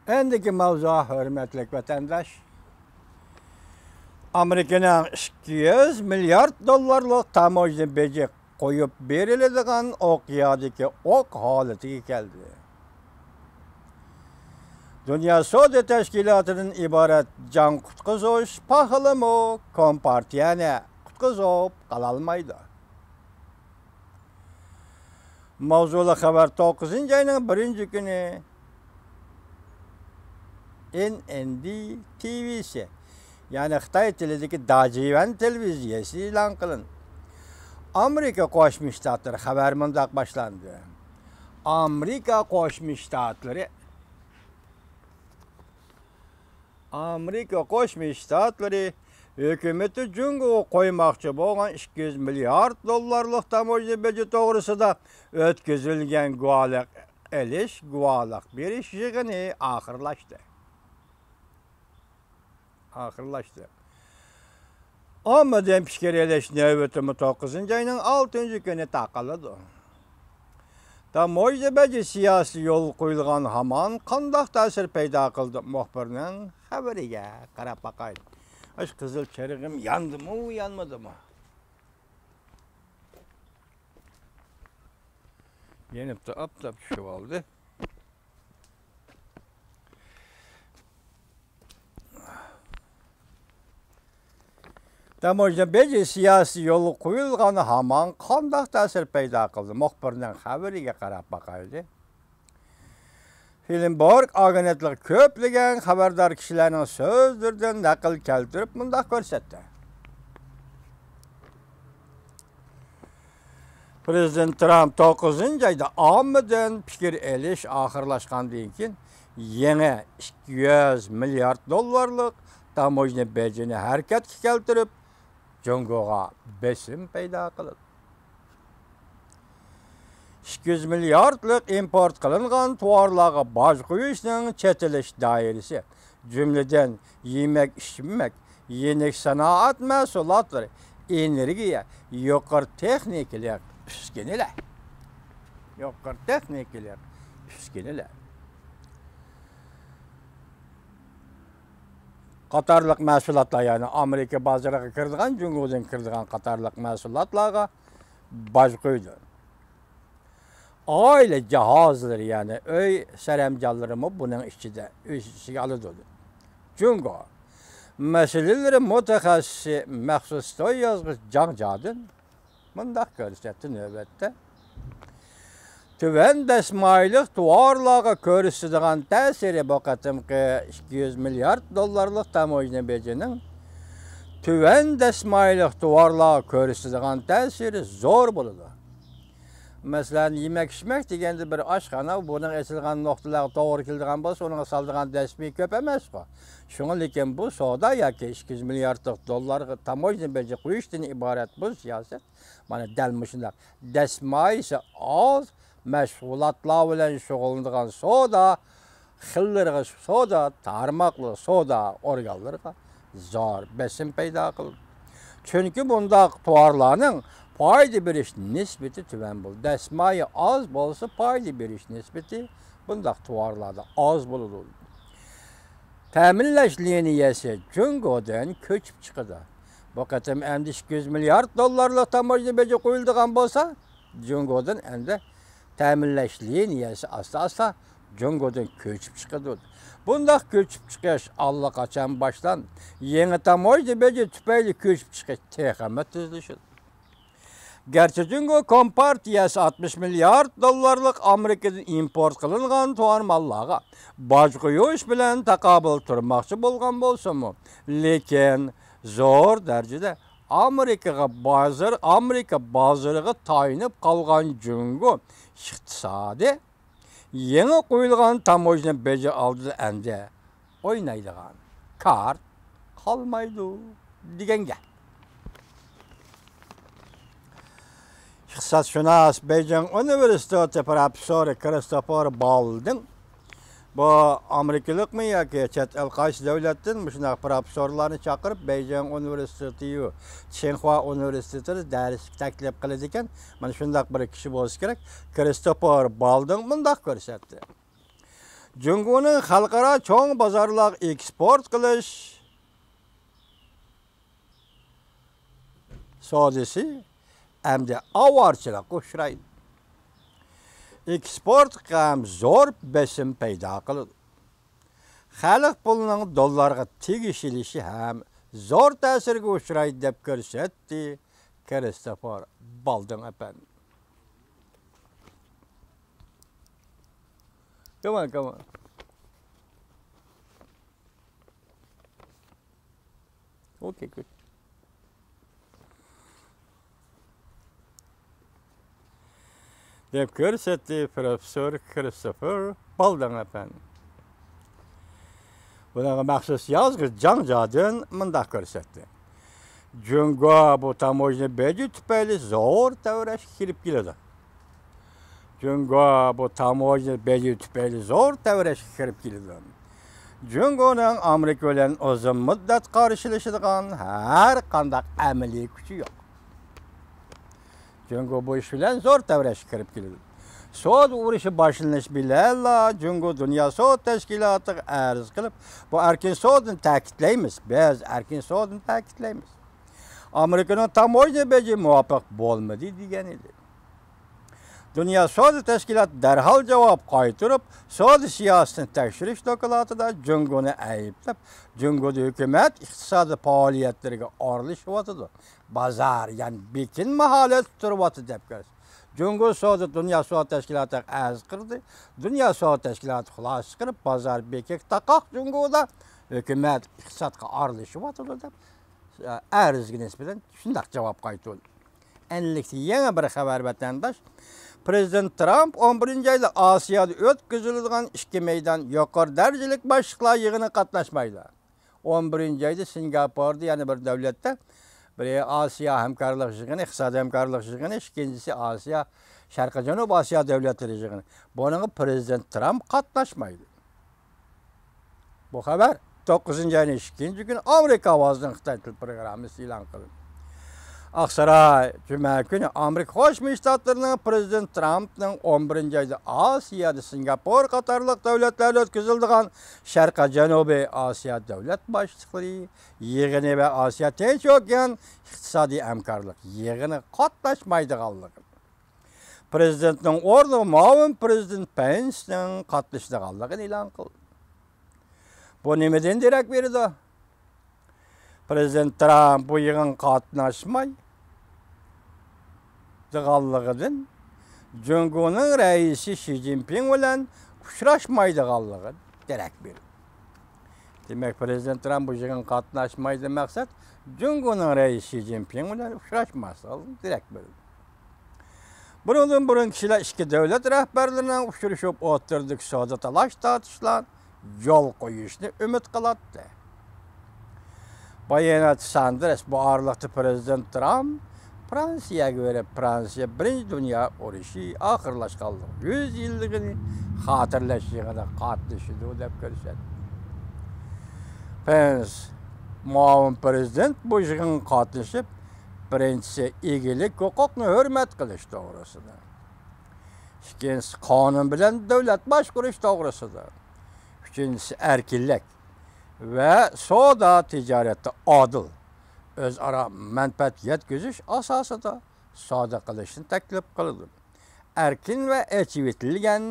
Endiki mavzu hürmetlik vatandaş. Amerika'nın 200 milyard dollarlık tamoyni becek koyup beriladigan okiyadaki ok haletiga keldi. Dünya Savdo Teşkilatı'nın ibaret can qutqizuş paxılımı kompartiyani qutqizib qalalmaydı. Mavzulu xabar 9 ayının 1 günü NND-TV'si yani Xitay tilidagi Dajivan televiziyasi e'lon qilindi. Amerika Qo'shma Shtatlari xabar mundaq boshlandi. Amerika Qo'shma Shtatlari hukumati jungo qo'ymoqchi bo'lgan 200 milliard dollarlik tamoyni beji to'g'risida o'tkazilgan guvohlik berish yig'ini oxirlashdi. Ommadan fikr elish navbati 9 ayning 6 kuni taqaladi. Tamoyni beji siyosiy yo'l qo'yilgan hamon qanday ta'sir paydo qildi muxbirning xabariga qarab boqaylik. Aş qizil chirig'im yandimi, yanmadimi? Yenibdi, aptab tushib oldi. Tamoyni beji siyosiy yo'l qo'yilgan hamon qanday ta'sir paydo qildi muxbirning xabariga qarab boqaylik. Filmborg agentlik ko'plagan xabardor kishilarning so'zlaridan naql keltirib mundaq ko'rsatdi. Prezident Trump 9 oyda ommadan fikr elish oxirlashgandan keyin yangi 200 milliard dollarlik tamoyni bejini harakatga keltirib, Jungoga besim paydo qildi. 200 milyardlik import qilingan tovarlarga boj qo'yishning chetilish doirasi, jumladan yemek-ichmak, yenik sanoat mahsulotlari, energiya, yuqori texnikalar uskunalar. Qatarlıq mahsulotlar, yani Amerika bozoriga kiradigan, Jungodan kiradigan qatarlıq mahsulotlarga boj qo'ydi. Aile cihazları yani öy seremcanlarımı bunun içinde aldı. Jungo meseleleri mütehassisi məxsusda yazmış Cangcadın mundaq görsətdi növbətdə. Tüvən dəsmaylıq tuvarlağa görürsüdüğən təsiri bu qatımqı 200 milyard dollarlıq tamoyni becinin tüvən dəsmaylıq tuvarlağa görürsüdüğən təsiri zor buludu. Mesela yemek-içmek degende bir aşxana, bunun esilgan noktalar doğru kildiğen bolsa, onun saldıgan desmi köp emas bu. Şuna lekin bu soda yoki 200 milyardlık dollar tamoyni beji qo'yishdan iborat bu siyoset. Mana dal mushundaq desmay ise az mashg'ulotlar bilan shug'ullanadigan soda, xillarga soda, tarmoqli soda organlarga zor besim paydo qildi. Chunki bundaq tovarlarning payda berish nisbati tuvan bo'ldi. Desmayı az bo'lsa payda berish nisbati bundaq tovarlarda az bo'ladi. Ta'minlash liniyasi Jungodan ko'chib chiqadi. Bu qatim endi 200 milyard dollarlik tamoyni beji qo'yiladigan bo'lsa, Jungodan endi ta'minlash liniyasi asta-asta Jungodan ko'chib chiqadi. Bundaq ko'chib chiqish allaqachon boshlan. Yangi tamoyni beji tufayli ko'chib chiqish texnik tezlashadi. Gerçi Jungo Kompartiyasi 60 milyard dollarlık Amerika'dan import qilingan tovar mallarga boj qo'yish bilan taqobil turmoqchi bo'lgan bo'lsa-mu, lekin zo'r darajada Amerika bozoriga tayinib qolgan Jungo iqtisodi yangi qo'yilgan tamoyni beji oldida endi o'ynaydigan kart qolmaydi degan gap. İqtisodshunos Beijing Universiteti professori Christopher Balding bu Amerikalikmi yoki chet el qaysi davlatdan shunday professorlarni chaqirib Beijing Universiteti, Tsinghua Universitetida dars taklif qiladi ekan. Mana shunday bir kishi bo'lsa kerak. Christopher Balding bundaq ko'rsatdi. Jungoning xalqaro cho'ng bozorlar eksport qilish savdosi hamda avorchilikqa uchraydi. Eksport ham zo'r besim paydo qiladi. Xalq pulining dollarga tegishilishi ham zo'r ta'sirga uchraydi deb ko'rsatdi Christopher Baldwin efendi. Come on. Okay, good. Deb ko'rsatdi professor Christopher Baldwin efendi. Bunaqa maxsus yozg'iz Janjadin mundaq ko'rsatdi. Jungo bu tamojna beji tufayli zo'r tavrash kirib keladi. Jungoning Amerika bilan uzun muddat qarshilashadigan har qanday amaliy kuchi yo'q. Jungo bu ish bilan zo'r tavrash kirib keladi. So'd urushi boshlanish bilan Jungo Dunyo So'd tashkilotiga arz qilib, bu erkin so'dni ta'kidlaymiz. Biz erkin so'dni ta'kidlaymiz. Amerikaning tamojna beji muvofiq bo'lmadi degan edi. Dunyo So'd tashkiloti darhol javob qaytarib, so'd siyosatini tekshirish dokladida Jungoni ayblab, Jungoda hukumat iqtisodiy faoliyatlariga aralashyapti. Bozor, ya'ni bekin maholat turyapti deb ko'rsatdi. Jungo So'd Dunyo So'd tashkilotiga arz qildi. Dunyo So'd tashkiloti xulosa qilib, bozor bekik taqoq Jungoda hukumat iqtisodga aralashyapti deb arzga nisbatan shunday javob qaytardi. Enlikda yana bir xabar vatandosh Prezident Trump 11-oyda Osiyoda o'tkaziladigan ishki maydon yuqori darajalik boshliqlar yig'inida qatnashmaydi. 11-oyda Singapurda yana bir davlatda biri Osiyo hamkorlik yig'ini, iqtisodiy hamkorlik yig'ini, ikkinchisi Osiyo, Sharqiy Janubiy Osiyo davlatlari yig'ini. Buning Prezident Trump qatnashmaydi. Bu xabar 9-oyning 2-kuni Amerika ovozining Xitoy til programmasi e'lon qildi. Aqsaray juma kuni Amerika Qo'shma Shtatlarining Prezident Trumpning 11-oyda Osiyoda Singapur qatorliq davlatlarda o'tkaziladigan Sharqiy Janubiy Osiyo davlat boshliqlari yig'ini va Osiyo Tinch okean iqtisodiy hamkorlik yig'ini qatnashmaydiganligi. Prezidentning o'rni muavin prezident Pence'ning qatnashadiganligini e'lon qildi. Bu nimadan derak berdi? Prezident Trump bu yig'in qatnashmaydiganligidan Jungoning raisi Xi Jinping bilan uchrashmaydiganligi derak berdi. Demak, Prezident Trump bu yig'in qatnashmaydi maqsad Jungoning raisi Xi Jinping bilan uchrashmasligi derak berdi. Bundan burun kishilar ikki davlat rahbarlarining uchrashib o'tirdik savdo talash-tortishlar yo'l qo'yishni umid qiladi. Bayonot Sanders bu aralıqda Prezident Trump Fransiyaga verib, Fransiya Birinchi Dunyo urushi oxirlashganligi 100 yilligini xotirlash yig'inida qatnashdi deb ko'rsatdi. Pence muavin prezident bu yig'inga qatnashib, birinchisi egilik huquqni hurmat qilish to'g'risida, ikkinchisi qonun bilan davlat boshqarish to'g'risida, uchinchisi erkinlik ve savdo ticaretde adil, o'zaro manfaat yetkazish asosida savdo qilishni taklif qildi. Erkin ve echivitilgan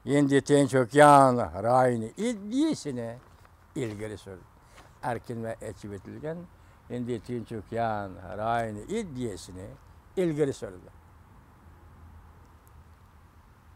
Hind Tinch okean rayoni ideyasini ilgari surdi. Erkin ve echivitilgan Hind Tinch okean rayoni ideyasini ilgari surdi.